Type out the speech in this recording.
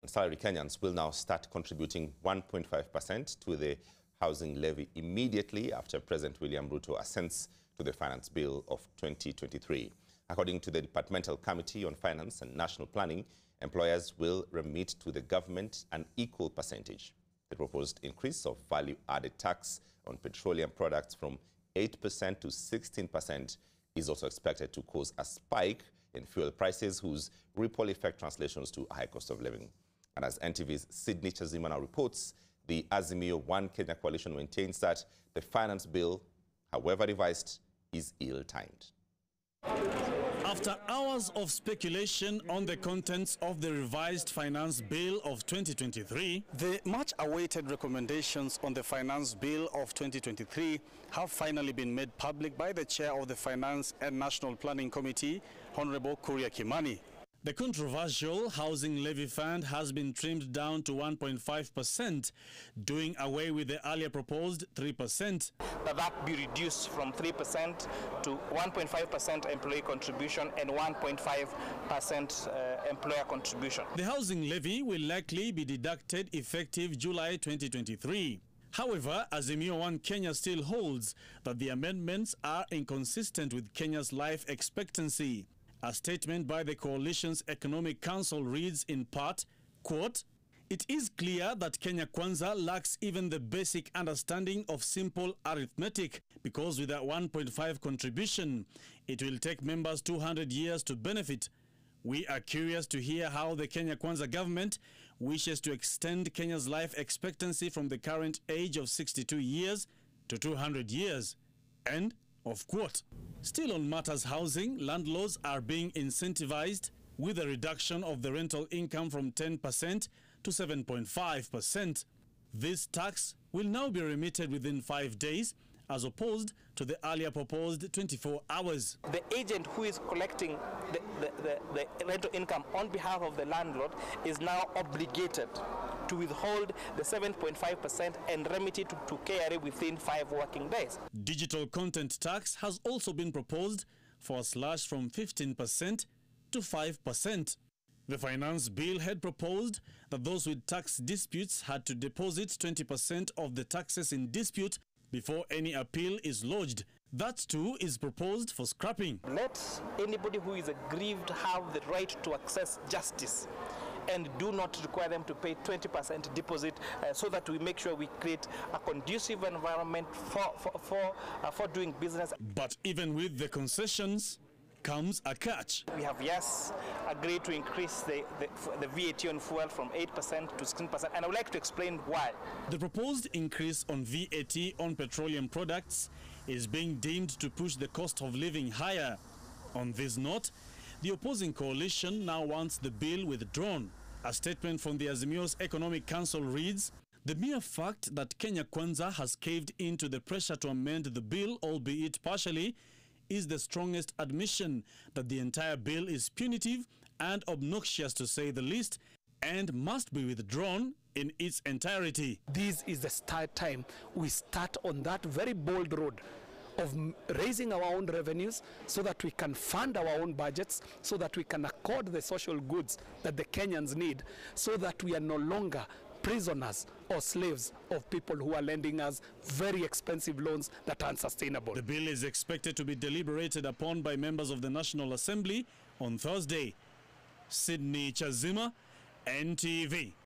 Salary Kenyans will now start contributing 1.5% to the housing levy immediately after President William Ruto assents to the Finance Bill of 2023. According to the Departmental Committee on Finance and National Planning, employers will remit to the government an equal percentage. The proposed increase of value-added tax on petroleum products from 8% to 16% is also expected to cause a spike in fuel prices, whose ripple effect translations to a high cost of living. And as NTV's Sydney Chazimana reports, the Azimio One Kenya coalition maintains that the finance bill, however revised, is ill-timed. After hours of speculation on the contents of the revised finance bill of 2023, the much-awaited recommendations on the finance bill of 2023 have finally been made public by the chair of the Finance and National Planning Committee, Honorable Kuria Kimani. The controversial housing levy fund has been trimmed down to 1.5%, doing away with the earlier proposed 3%. That be reduced from 3% to 1.5% employee contribution and 1.5% employer contribution. The housing levy will likely be deducted effective July 2023. However, Azimio One Kenya still holds that the amendments are inconsistent with Kenya's life expectancy. A statement by the coalition's Economic Council reads in part, quote, "It is clear that Kenya Kwanza lacks even the basic understanding of simple arithmetic, because with a 1.5 contribution, it will take members 200 years to benefit. We are curious to hear how the Kenya Kwanza government wishes to extend Kenya's life expectancy from the current age of 62 years to 200 years. End of quote. Still on matters housing, landlords are being incentivized with a reduction of the rental income from 10% to 7.5%. This tax will now be remitted within 5 days, as opposed to the earlier proposed 24 hours. The agent who is collecting the rental income on behalf of the landlord is now obligated to withhold the 7.5% and remit it to KRA within 5 working days. Digital content tax has also been proposed for a slash from 15% to 5%. The finance bill had proposed that those with tax disputes had to deposit 20% of the taxes in dispute before any appeal is lodged. That too is proposed for scrapping. Let anybody who is aggrieved have the right to access justice, and do not require them to pay 20% deposit, so that we make sure we create a conducive environment for doing business. But even with the concessions comes a catch. We have, yes, agreed to increase the VAT on fuel from 8% to 16%, and I would like to explain why. The proposed increase on VAT on petroleum products is being deemed to push the cost of living higher. On this note, the opposing coalition now wants the bill withdrawn. A statement from the Azimio's Economic Council reads, "The mere fact that Kenya Kwanza has caved into the pressure to amend the bill, albeit partially, is the strongest admission that the entire bill is punitive and obnoxious, to say the least, and must be withdrawn in its entirety." This is the start time we start on that very bold road of raising our own revenues so that we can fund our own budgets, so that we can accord the social goods that the Kenyans need, so that we are no longer prisoners or slaves of people who are lending us very expensive loans that are unsustainable. The bill is expected to be deliberated upon by members of the National Assembly on Thursday. Sydney Chazima, NTV.